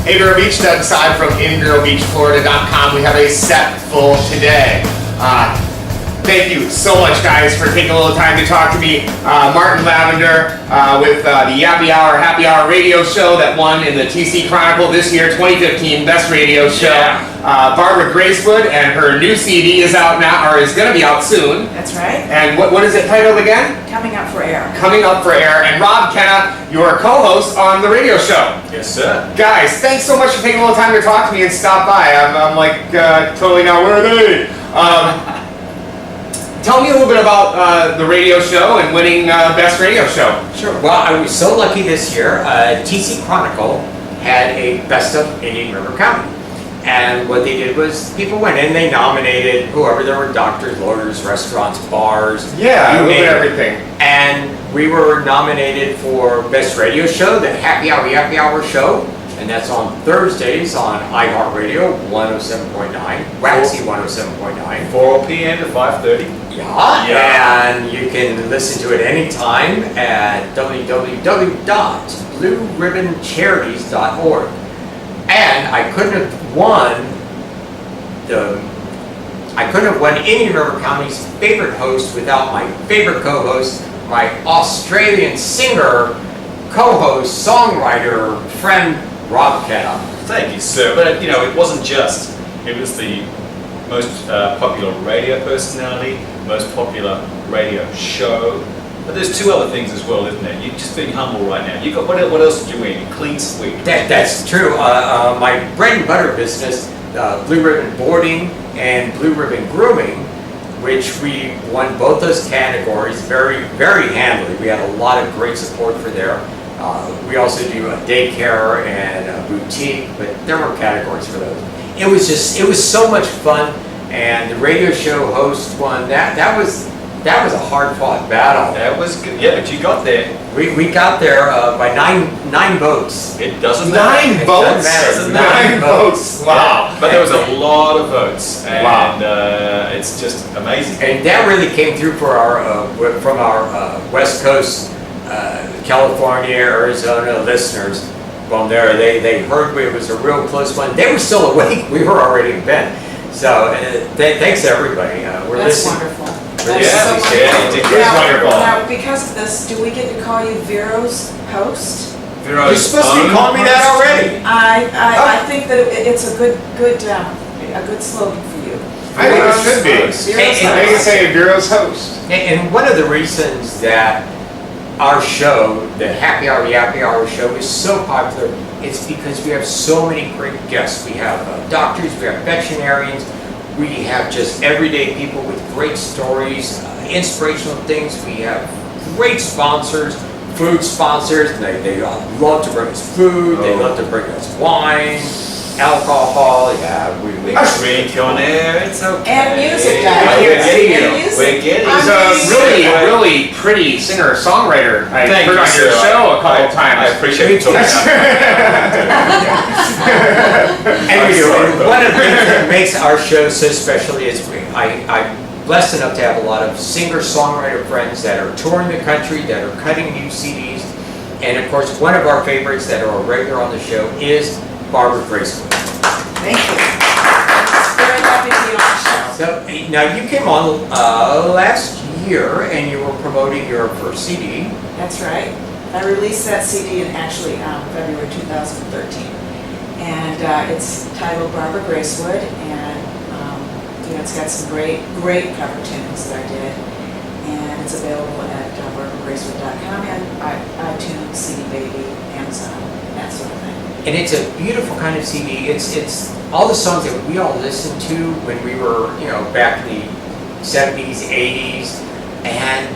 Hey Vero Beach, Doug Side from InVeroBeachFlorida.com. We have a set full today. Thank you so much, guys, for taking a little time to talk to me. Martin Lavender with the Yappy Hour Happy Hour radio show that won in the TC Chronicle this year, 2015 Best Radio Show. Yeah. Barbara Gracewood, and her new CD is out now, or is going to be out soon. That's right. And what is it titled again? Coming Up for Air. Coming Up for Air. And Rob Kenna, your co-host on the radio show. Yes, sir. Guys, thanks so much for taking a little time to talk to me and stop by. I'm like totally now, where are they? Tell me a little bit about the radio show and winning Best Radio Show. Sure. Well, I was so lucky this year. TC Chronicle had a Best of Indian River County. And what they did was people went in, they nominated whoever. There were doctors, lawyers, restaurants, bars. Yeah, you a little name bit it. everything. And we were nominated for Best Radio Show, the Happy Hour Show. And that's on Thursdays on iHeartRadio 107.9, Waxy 107.9. 4 p.m. to 5:30. Yeah, and you can listen to it anytime at www.blueribboncharities.org. And I couldn't have won Indian River County's favorite host without my favorite co-host, my Australian singer, co-host, songwriter, friend, Rob Kenna. Thank you, sir. But you know, it wasn't just. It was the most popular radio personality, most popular radio show. But there's two other things as well, isn't there? You're just being humble right now. You got what else did you win? Clean sweep. That's true. My bread and butter business, Blue Ribbon Boarding and Blue Ribbon Grooming, which we won both those categories very, very handily. We had a lot of great support for there. We also do a daycare and a boutique, but there were categories for those. It was so much fun, and the radio show host won. That was a hard-fought battle. That was good. Yeah, but you got there. We got there by nine votes. It doesn't matter. 9 votes? Doesn't Nine matter. votes. Wow. Yeah, but there was a lot of votes, and Wow. It's just amazing. And that really came through for from our West Coast, California, Arizona listeners. From there, they heard it was a real close one. They were still awake. We were already in bed. So thanks to everybody. We're That's listening. wonderful. Yeah, That's so yeah, wonderful. it is Now- wonderful. Now, because of this, do we get to call you Vero's host? You're supposed to be calling me that already. I think that it's a good slogan for you. I think it should be. Vero's Hey, I think host. it's a Vero's host. And one of the reasons that our show, the Happy Hour Yappy Hour show, is so popular, it's because we have so many great guests. We have doctors, we have veterinarians, we have just everyday people with great stories, inspirational things. We have great sponsors, food sponsors. They love to bring us food, they love to bring us wine, alcohol. Yeah, we Drink on air, it's okay. And music, Yeah, guys. we're getting And it. music. We're getting He's it. a really pretty singer-songwriter. I Thank heard you, on your sir. show a couple I times. appreciate you talking about And we do. And one of the things that makes our show so special is I'm blessed enough to have a lot of singer-songwriter friends that are touring the country, that are cutting new CDs. And of course, one of our favorites that are a regular on the show is Barbara Bracelet. Thank you. Very happy to be on the show. So now you came on last year and you were promoting your first CD. That's right. I released that CD in actually February 2013. And it's titled Barbara Gracewood, and it's got some great cover tunes that I did. And it's available at barbaragracewood.com and iTunes, CD Baby, Amazon, that sort of thing. And it's a beautiful kind of CD. It's all the songs that we all listened to when we were, back in the 70s, 80s. And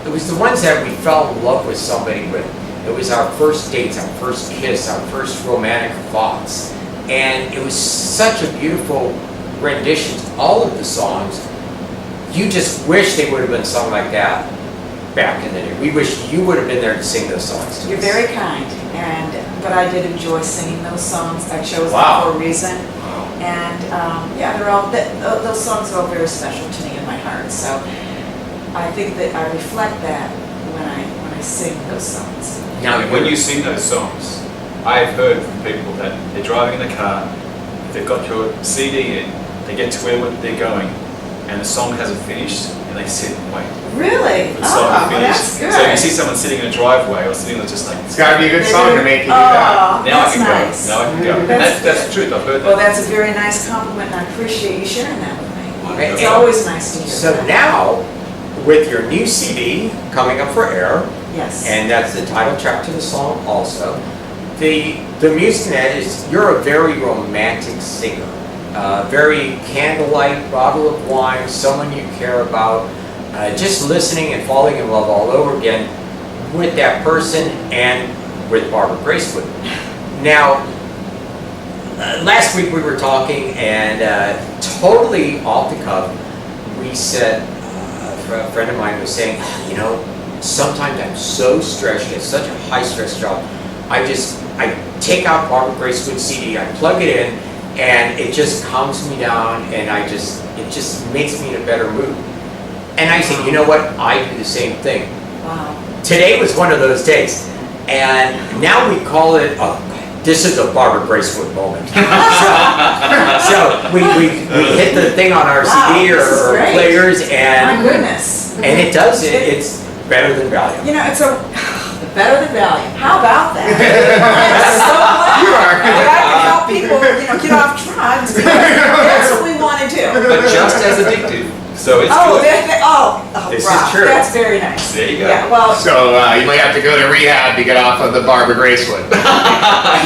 it was the ones that we fell in love with somebody with. It was our first dates, our first kiss, our first romantic thoughts. And it was such a beautiful rendition. All of the songs, you just wish they would have been sung like that back in the day. We wish you would have been there to sing those songs to You're us. very kind, but I did enjoy singing those songs. I chose Wow. them for a reason, and they're all those songs are all very special to me in my heart. So I think that I reflect that when I sing those songs. Now, when you sing those songs, I've heard from people that they're driving in the car, they've got your CD in, they get to where they're going, and the song hasn't finished, and they sit and wait Really? for the song to Oh, well, finish. that's good. So you see someone sitting in a driveway or sitting there just like, It's got to be a good They song do. to make you do that. Oh, now I that's can nice. go. Now I can go. And That's that's the truth. I've heard Well, that. that's a very nice compliment, and I appreciate you sharing that with me. Okay, It's and- always nice to hear So that. now, with your new CD coming up for air, Yes. and that's the title track to the song also, the music in that is, you're a very romantic singer. Very candlelight, bottle of wine, someone you care about, just listening and falling in love all over again with that person and with Barbara Gracewood. Now, last week we were talking and totally off the cuff, we said, a friend of mine was saying, you know, sometimes I'm so stressed, it's such a high stress job, I take out Barbara Gracewood's CD, I plug it in, and it just calms me down, and it just makes me in a better mood. And I said, you know what, I do the same thing. Wow. Today was one of those days, and now we call it this is a Barbara Gracewood moment. so we hit the thing on our CD Wow, this is or great. players, My and goodness. it does it's better than Valium. You know, it's better than value. How about that? I'm so glad You are. that I can help people, get off drugs. Because that's what we want to do. But just as addictive. So it's Oh, good. This is wow, true. that's very nice. There you go. Yeah, well, So you might have to go to rehab to get off of the Barbara Gracewood.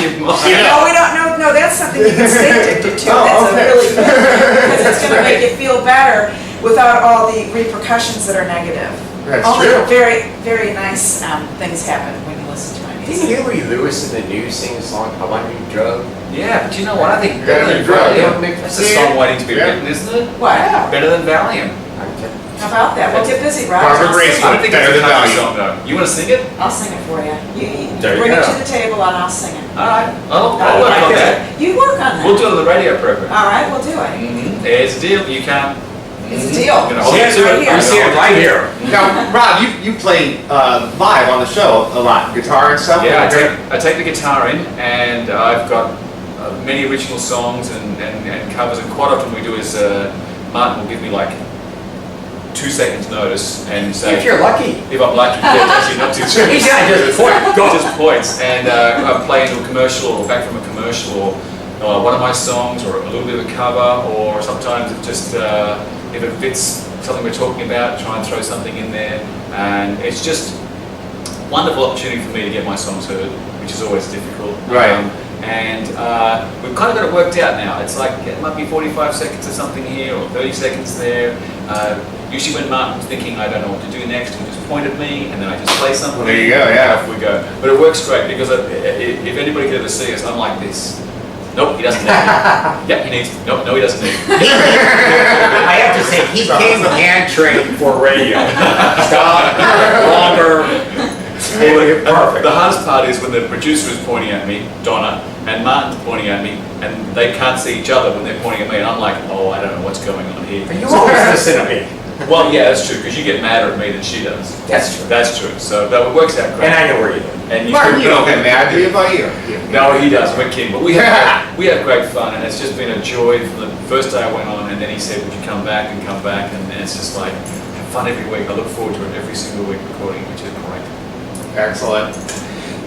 You might. no, we don't. No, that's something you can stay addicted to. Oh, That's okay. a really good thing because it's going to Right. make you feel better without all the repercussions that are negative. That's Only true. very, very nice things happen when you listen to my Didn't music. Huey Lewis in the news sing a song called "I Need Drug"? Yeah, but you know what? I think Better better than than Valium. Valium. That's a song waiting to be Yeah. written, isn't it? What? Better than Valium. How about that? Well, get busy, Rob. Barbara I'll sing Gracewood. I it. don't think Better it's a than country Valium. song though. You want to sing it? I'll sing it for you. You There you bring it go. to the table and I'll sing it. All right. I'll work on that. You work on that. We'll do it on the radio program. All right, we'll do it. There's a deal. You can't. It's a deal. I'm gonna hold See you it to right it. here. I see it right here. Now, Rob, you play live on the show a lot, guitar and stuff. Yeah, I take the guitar in, and I've got many original songs and covers. And quite often we do is Martin will give me like 2 seconds notice and say If you're lucky. if I'm lucky. Yeah, actually not 2 seconds. He's not just point, go. Just points, and I play into a commercial or back from a commercial, or one of my songs, or a little bit of a cover, or sometimes it just if it fits something we're talking about, try and throw something in there, and it's just a wonderful opportunity for me to get my songs heard, which is always difficult. Right. And we've kind of got it worked out now. It's like it might be 45 seconds of something here or 30 seconds there. Usually when Martin's thinking I don't know what to do next, he'll just point at me and then I just play something. Well, there you go, yeah. Off we go. But it works great because if anybody could ever see us, I'm like this. Nope, he doesn't need me. Yep, he needs me. Nope, no, he doesn't need me. I have to say, he came hand trained for radio. Stop, longer. Perfect. The hardest part is when the producer is pointing at me, Donna, and Martin's pointing at me, and they can't see each other when they're pointing at me, and I'm like, oh, I don't know what's going on here. But you always listen to me. Well, yeah, that's true, because you get madder at me than she does. That's true. That's true. So that works out great. And I know where you live. And Martin, you don't get mad, do you, about you? No, he does. We're kidding. But we have great fun, and it's just been a joy from the first day I went on, and then he said, would you come back, and it's just like, have fun every week. I look forward to it every single week recording, which is great. Excellent.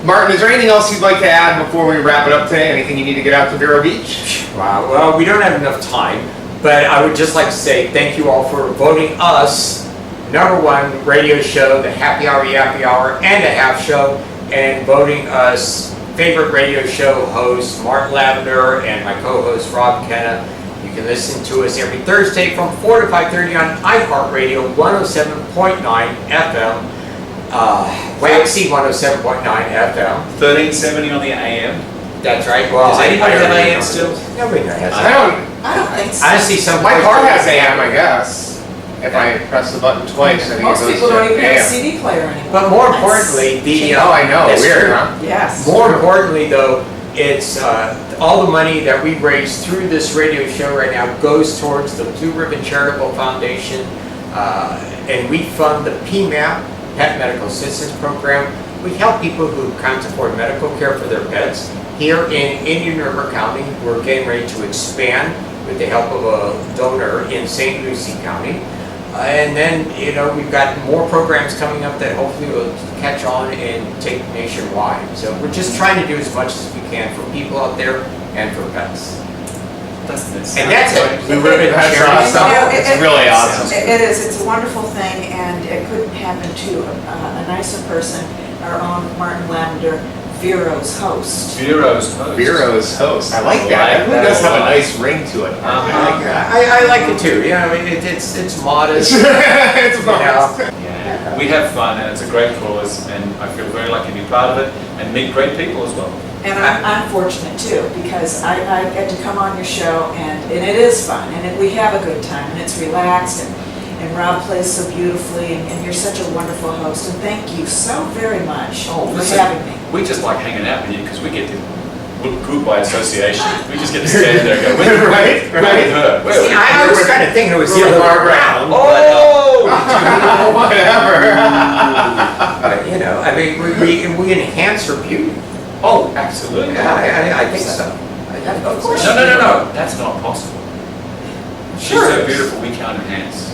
Martin, is there anything else you'd like to add before we wrap it up today? Anything you need to get out to Vero Beach? Wow, well, we don't have enough time, but I would just like to say thank you all for voting us #1 radio show, the Happy Hour, Yappy Hour, and a half show, and voting us favorite radio show host Martin Lavender and my co-host Rob Kenna. You can listen to us every Thursday from 4 to 5:30 on iHeartRadio 107.9 FM. Waxy 107.9 FM. 1370 on the AM. That's right. Well, Does anybody have I AM still? Nobody has I that. don't. I don't think so. I see some. My car has AM, I guess. If I press the button twice, I think Most it goes people to don't even have a AM. CD player anymore. But more That's importantly, the shame. Oh, I know. That's Weird, true. huh? Yes. More importantly, though, it's all the money that we raise through this radio show right now goes towards the Blue Ribbon Charitable Foundation, and we fund the PMAP, Pet Medical Assistance Program. We help people who can't afford medical care for their pets, here in Indian River County. We're getting ready to expand with the help of a donor in St. Lucie County. And then, we've got more programs coming up that hopefully will catch on and take nationwide. So we're just trying to do as much as we can for people out there and for pets. That's nice. And that's it. Blue Ribbon That's Charities. awesome. It's really awesome. It is, it's a wonderful thing, and it couldn't happen to a nicer person, our own Martin Lavender, Vero's host. Vero's host. Vero's host. I like that. It really does have a nice ring to it. I like that. I like it too. It's modest. It's modest. Yeah. We have fun, and it's a great cause, and I feel very lucky to be part of it and meet great people as well. And I'm fortunate too, because I get to come on your show, and it is fun, and we have a good time, and it's relaxed, and Rob plays so beautifully, and you're such a wonderful host, and thank you so very much for having me. We just like hanging out with you because we get to look good by association. We just get to stand there and go, where's Right. her? Where See, I was kind of thinking it was the other way around. Oh! Whatever. But, we enhance her beauty. Oh, absolutely. Yeah, I think so. Of course. No. That's not possible. She's Sure. so beautiful, we can't enhance.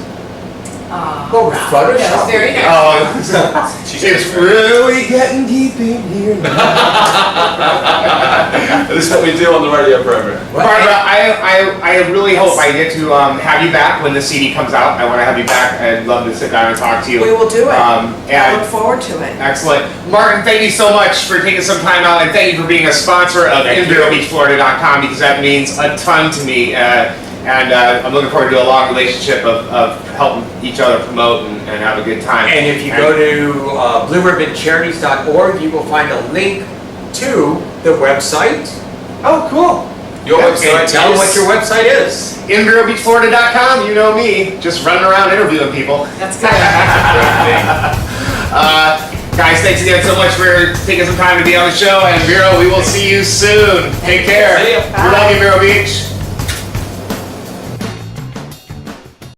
Go Rob. Photoshop. That was very nice. Oh, She's it's just really getting deep in here. This is what we do on the radio program. Barbara, I really hope I get to have you back when the CD comes out. I want to have you back. I'd love to sit down and talk to you. We will do it. I And look forward to it. excellent. Martin, thank you so much for taking some time out, and thank you for being a sponsor of InVeroBeachFlorida.com, because that means a ton to me. And I'm looking forward to a long relationship of helping each other promote and have a good time. And if you go to blueribboncharities.org, you will find a link to the website. Oh, cool. Your Yeah, website. And tell them what your website is. InVeroBeachFlorida.com, you know me, just running around interviewing people. That's good. Guys, thanks again so much for taking some time to be on the show. And Vero, we will see you soon. Take care. See ya. We love you, Vero Beach.